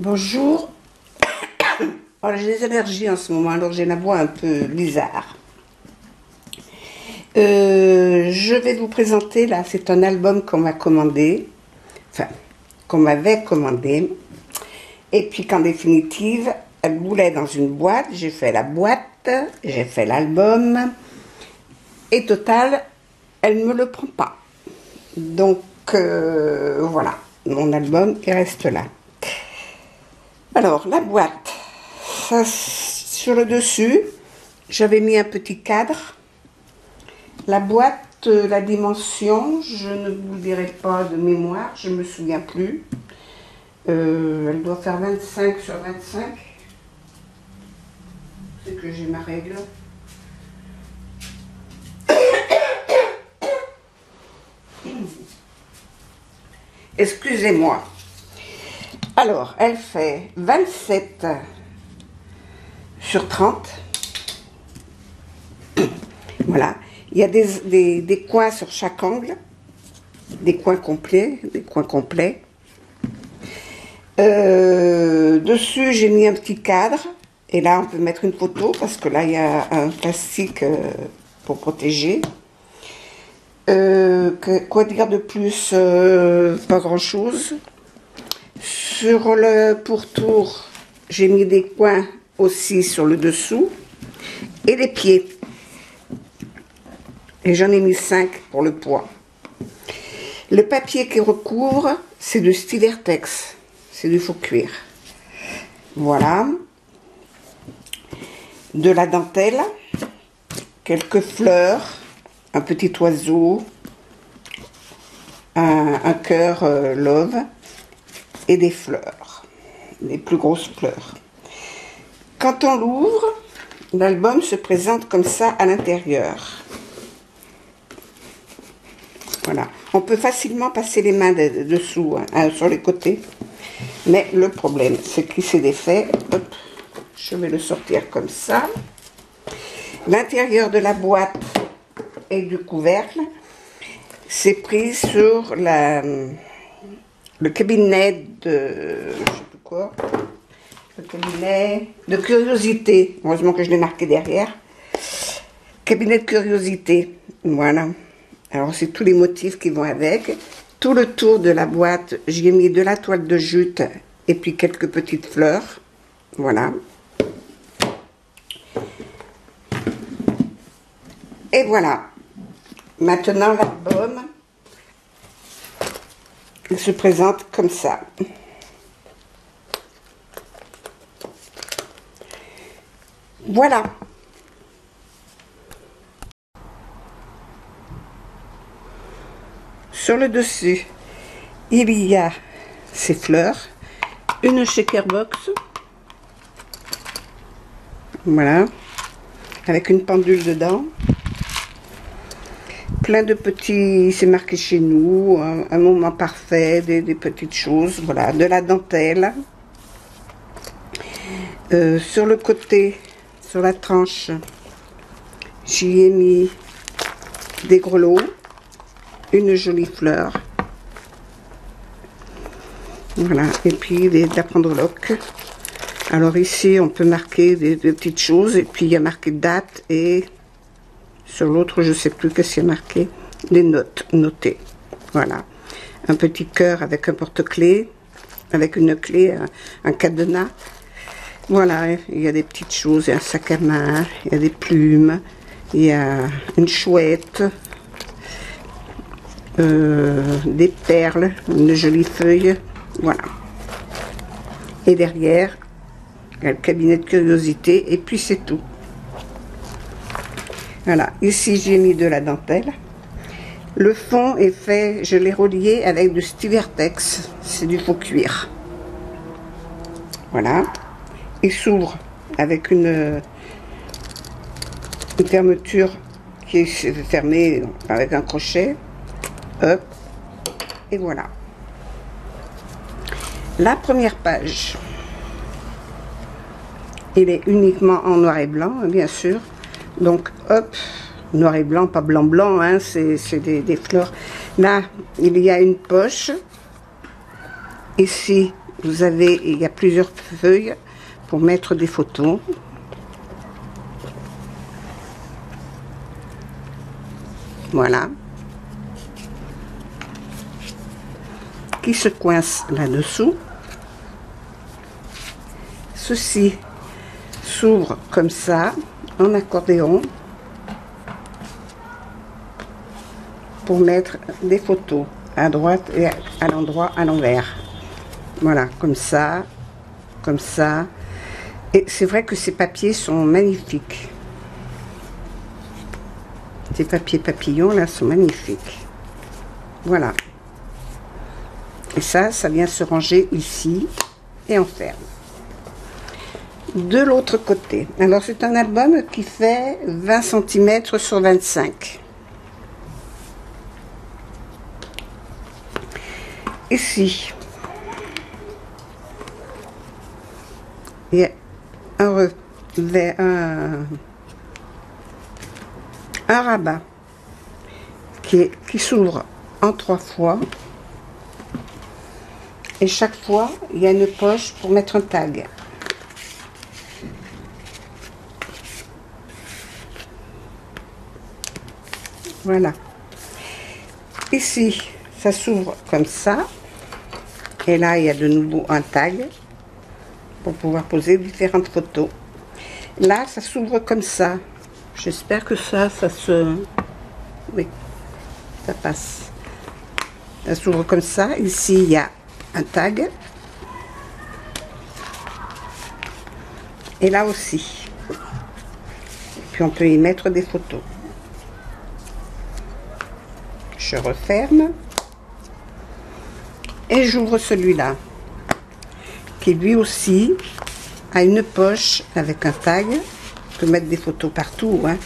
Bonjour. Alors, j'ai des allergies en ce moment, alors j'ai la voix un peu bizarre. Je vais vous présenter, là, c'est un album qu'on m'a commandé, enfin, qu'on m'avait commandé, et puis qu'en définitive, elle voulait dans une boîte, j'ai fait la boîte, j'ai fait l'album, et total, elle ne me le prend pas. Donc, voilà, mon album, il reste là. Alors, la boîte, ça, sur le dessus, j'avais mis un petit cadre. La boîte, la dimension, je ne vous le dirai pas de mémoire, je ne me souviens plus. Elle doit faire 25 sur 25. C'est que j'ai ma règle. Excusez-moi. Alors, elle fait 27 sur 30. Voilà. Il y a des coins sur chaque angle. Des coins complets. Dessus, j'ai mis un petit cadre. Et là, on peut mettre une photo parce que là, il y a un plastique pour protéger. Quoi dire de plus? Pas grand-chose. Sur le pourtour, j'ai mis des coins aussi sur le dessous et les pieds. Et j'en ai mis 5 pour le poids. Le papier qui recouvre, c'est de Styvertex. C'est du faux cuir. Voilà. De la dentelle. Quelques fleurs. Un petit oiseau. Un cœur love. Et des fleurs, les plus grosses fleurs. Quand on l'ouvre, l'album se présente comme ça à l'intérieur. Voilà. On peut facilement passer les mains dessous, hein, sur les côtés. Mais le problème, c'est qu'il s'est défait. Hop, je vais le sortir comme ça. L'intérieur de la boîte et du couvercle, c'est pris sur le cabinet de, je sais plus quoi, le cabinet de curiosité. Heureusement que je l'ai marqué derrière. Cabinet de curiosité, voilà. Alors c'est tous les motifs qui vont avec. Tout le tour de la boîte, j'y ai mis de la toile de jute et puis quelques petites fleurs, voilà. Et voilà. Maintenant l'album. Il se présente comme ça. Voilà. Sur le dessus, il y a ces fleurs, une shaker box. Voilà. Avec une pendule dedans. Plein de petits, c'est marqué chez nous, un moment parfait, des petites choses, voilà, de la dentelle. Sur le côté, sur la tranche, j'y ai mis des grelots, une jolie fleur. Voilà, et puis de la pendeloque. Alors ici, on peut marquer des petites choses, et puis il y a marqué date et... Sur l'autre, je ne sais plus qu'est-ce qu'il y a marqué. Des notes notées. Voilà. Un petit cœur avec un porte-clés. Avec une clé, un cadenas. Voilà. Il y a des petites choses. Il y a un sac à main. Il y a des plumes. Il y a une chouette. Des perles. Une jolie feuille. Voilà. Et derrière, il y a le cabinet de curiosité. Et puis c'est tout. Voilà, ici j'ai mis de la dentelle. Le fond est fait, je l'ai relié avec du Styvertex, c'est du faux cuir. Voilà, il s'ouvre avec une fermeture qui est fermée avec un crochet. Hop, et voilà. La première page, il est uniquement en noir et blanc, bien sûr. Donc, hop, noir et blanc, pas blanc, hein, c'est des fleurs. Là, il y a une poche. Ici, vous avez, il y a plusieurs feuilles pour mettre des photos. Voilà. Qui se coince là-dessous. Ceci s'ouvre comme ça, en accordéon, pour mettre des photos à droite et à l'endroit à l'envers. Voilà, comme ça, comme ça. Et c'est vrai que ces papiers sont magnifiques. Ces papiers papillons là sont magnifiques. Voilà. Et ça vient se ranger ici et on ferme. De l'autre côté, alors c'est un album qui fait 20 cm sur 25. Ici, il y a un rabat qui s'ouvre en 3 fois. Et chaque fois, il y a une poche pour mettre un tag. Voilà. Ici, ça s'ouvre comme ça. Et là, il y a de nouveau un tag pour pouvoir poser différentes photos. Là, ça s'ouvre comme ça. J'espère que ça se... Oui, ça passe. Ça s'ouvre comme ça. Ici, il y a un tag. Et là aussi. Et puis, on peut y mettre des photos. Je referme. Et j'ouvre celui-là, qui lui aussi a une poche avec un tag. On peut mettre des photos partout, hein.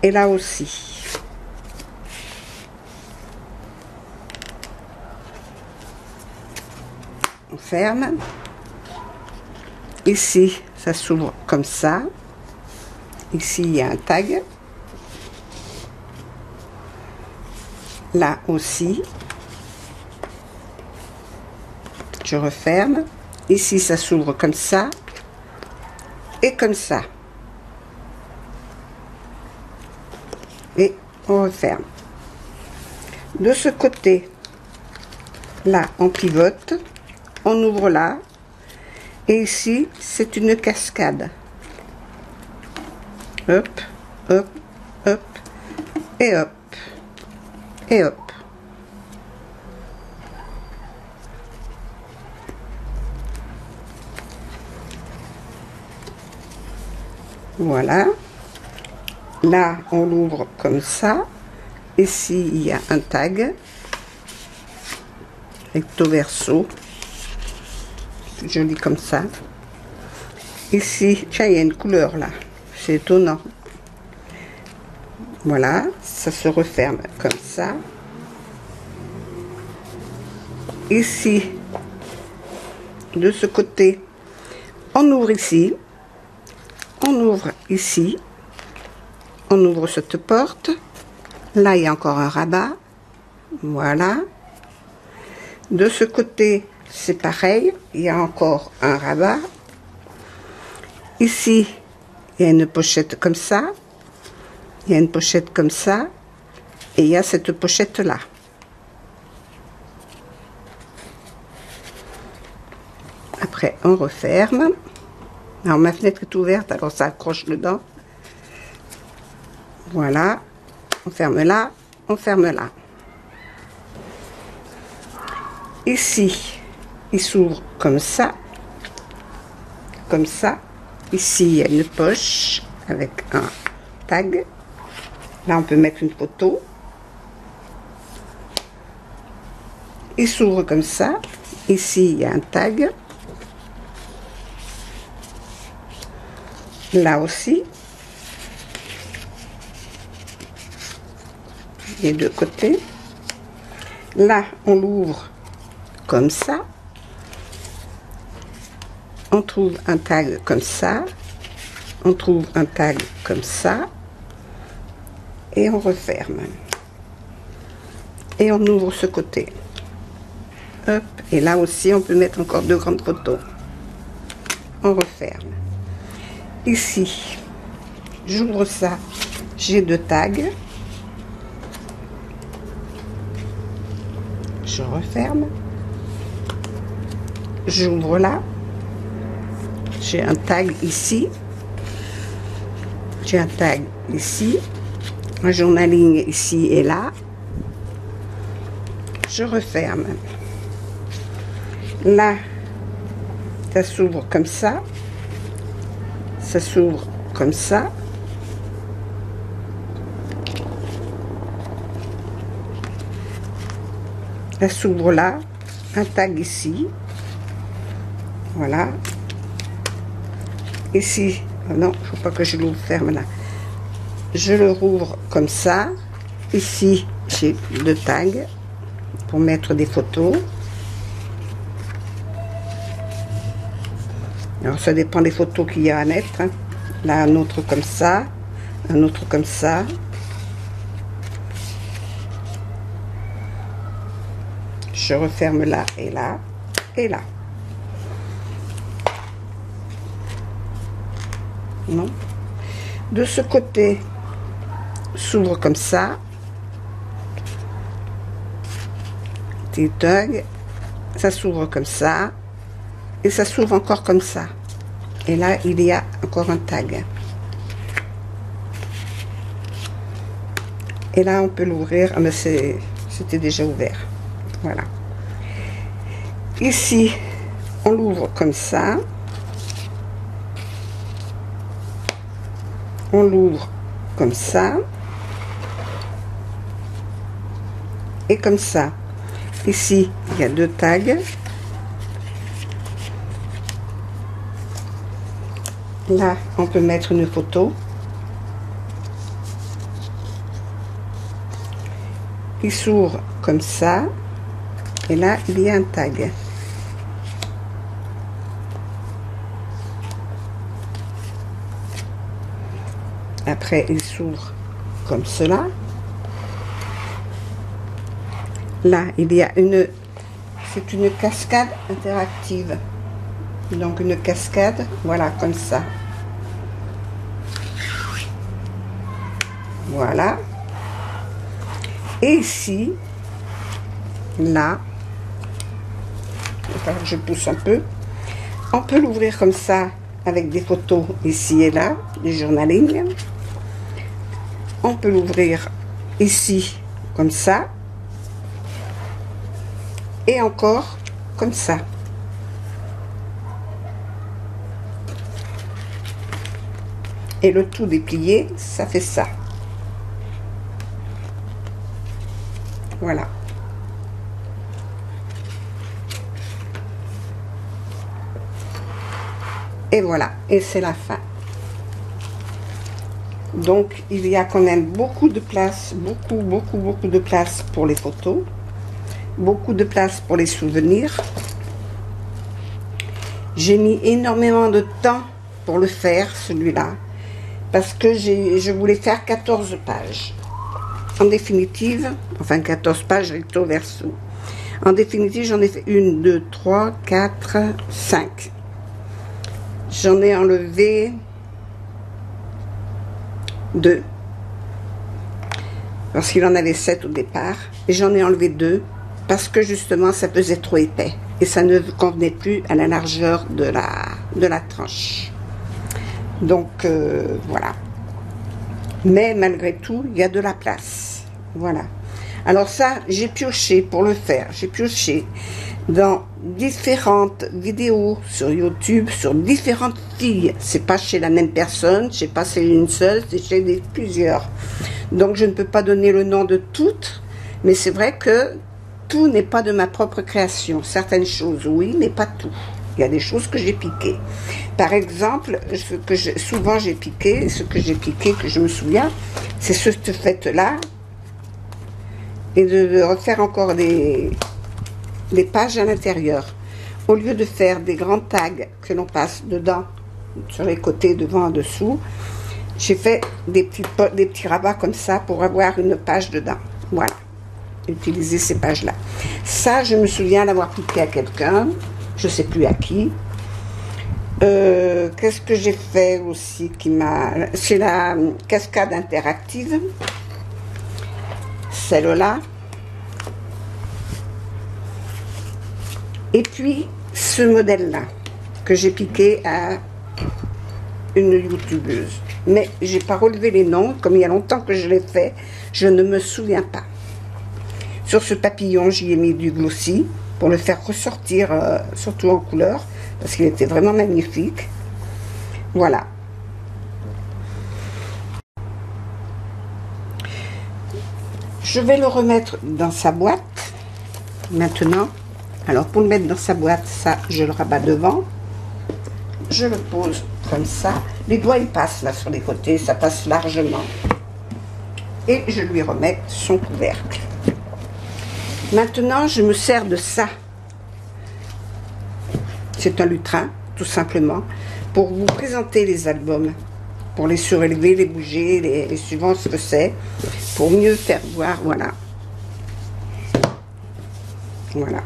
Et là aussi. On ferme. Ici, ça s'ouvre comme ça. Ici, il y a un tag. Là aussi. Je referme. Ici, ça s'ouvre comme ça et comme ça. Et on referme. De ce côté, là, on pivote. On ouvre là. Et ici, c'est une cascade. Hop, hop, hop, et hop, et hop. Voilà. Là, on l'ouvre comme ça. Ici, il y a un tag. Recto verso. C'est joli comme ça. Ici, tiens, il y a une couleur là. C'est étonnant. Voilà. Ça se referme comme ça. Ici, de ce côté, on ouvre ici. On ouvre ici, on ouvre cette porte. Là, il y a encore un rabat. Voilà. De ce côté, c'est pareil. Il y a encore un rabat. Ici, il y a une pochette comme ça. Il y a une pochette comme ça. Et il y a cette pochette-là. Après, on referme. Alors, ma fenêtre est ouverte, alors ça accroche dedans. Voilà. On ferme là, on ferme là. Ici, il s'ouvre comme ça. Comme ça. Ici, il y a une poche avec un tag. Là, on peut mettre une photo. Il s'ouvre comme ça. Ici, il y a un tag. Là aussi, les deux côtés. Là, on l'ouvre comme ça. On trouve un tag comme ça. On trouve un tag comme ça. Et on referme. Et on ouvre ce côté. Hop. Et là aussi, on peut mettre encore 2 grandes photos. On referme. Ici, j'ouvre ça. J'ai 2 tags. Je referme. J'ouvre là. J'ai un tag ici. J'ai un tag ici. Un journaling ici et là. Je referme. Là, ça s'ouvre comme ça. Ça s'ouvre comme ça. Ça s'ouvre là. Un tag ici. Voilà. Ici, non, il ne faut pas que je l'ouvre ferme là. Je le rouvre comme ça. Ici, j'ai 2 tags pour mettre des photos. Alors, ça dépend des photos qu'il y a à mettre. Hein. Là, un autre comme ça. Un autre comme ça. Je referme là et là et là. Non. De ce côté, s'ouvre comme ça. Petit tag. Ça s'ouvre comme ça. Et ça s'ouvre encore comme ça. Et là, il y a encore un tag. Et là, on peut l'ouvrir. Ah, mais c'était déjà ouvert. Voilà. Ici, on l'ouvre comme ça. On l'ouvre comme ça. Et comme ça. Ici, il y a 2 tags. Là, on peut mettre une photo. Il s'ouvre comme ça. Et là, il y a un tag. Après, il s'ouvre comme cela. Là, il y a c'est une cascade interactive. Donc, une cascade, voilà, comme ça. Voilà. Et ici, là, je pousse un peu. On peut l'ouvrir comme ça, avec des photos ici et là, du journaling. On peut l'ouvrir ici, comme ça. Et encore, comme ça. Et le tout déplié, ça fait ça. Voilà. Et voilà. Et c'est la fin. Donc, il y a quand même beaucoup de place, beaucoup de place pour les photos. Beaucoup de place pour les souvenirs. J'ai mis énormément de temps pour le faire, celui-là. Parce que je voulais faire 14 pages. En définitive, enfin 14 pages recto verso. En définitive, j'en ai fait 1, 2, 3, 4, 5. J'en ai enlevé 2. Parce qu'il en avait 7 au départ. Et j'en ai enlevé 2 parce que justement, ça faisait trop épais. Et ça ne convenait plus à la largeur de la tranche. Donc, voilà. Mais malgré tout, il y a de la place. Voilà. Alors ça, j'ai pioché pour le faire. J'ai pioché dans différentes vidéos sur YouTube, sur différentes filles. C'est pas chez la même personne, c'est pas chez une seule, c'est chez plusieurs. Donc je ne peux pas donner le nom de toutes, mais c'est vrai que tout n'est pas de ma propre création. Certaines choses, oui, mais pas tout. Il y a des choses que j'ai piquées. Par exemple, souvent j'ai piqué, ce que j'ai piqué, que je me souviens, c'est cette fête-là. Et de refaire encore des pages à l'intérieur. Au lieu de faire des grands tags que l'on passe dedans, sur les côtés, devant, en dessous, j'ai fait des petits rabats comme ça pour avoir une page dedans. Voilà. utiliser ces pages-là. Ça, je me souviens d'avoir piqué à quelqu'un, je ne sais plus à qui. Qu'est-ce que j'ai fait aussi qui m'a... C'est la cascade interactive. Celle-là. Et puis, ce modèle-là, que j'ai piqué à une youtubeuse. Mais j'ai pas relevé les noms, comme il y a longtemps que je l'ai fait, je ne me souviens pas. Sur ce papillon, j'y ai mis du glossy pour le faire ressortir, surtout en couleur, parce qu'il était vraiment magnifique. Voilà. Je vais le remettre dans sa boîte maintenant. Alors pour le mettre dans sa boîte, ça je le rabats devant. Je le pose comme ça. Les doigts ils passent là sur les côtés, ça passe largement. Et je lui remets son couvercle. Maintenant je me sers de ça. C'est un lutrin, tout simplement, pour vous présenter les albums, pour les surélever, les bouger, les suivant ce que c'est, pour mieux faire voir, voilà. Voilà.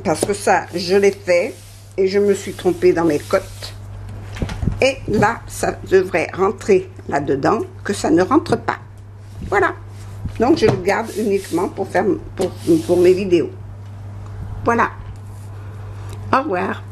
Parce que ça, je l'ai fait et je me suis trompée dans mes cotes. Et là, ça devrait rentrer là-dedans, que ça ne rentre pas. Voilà. Donc, je le garde uniquement pour faire pour mes vidéos. Voilà. Au revoir.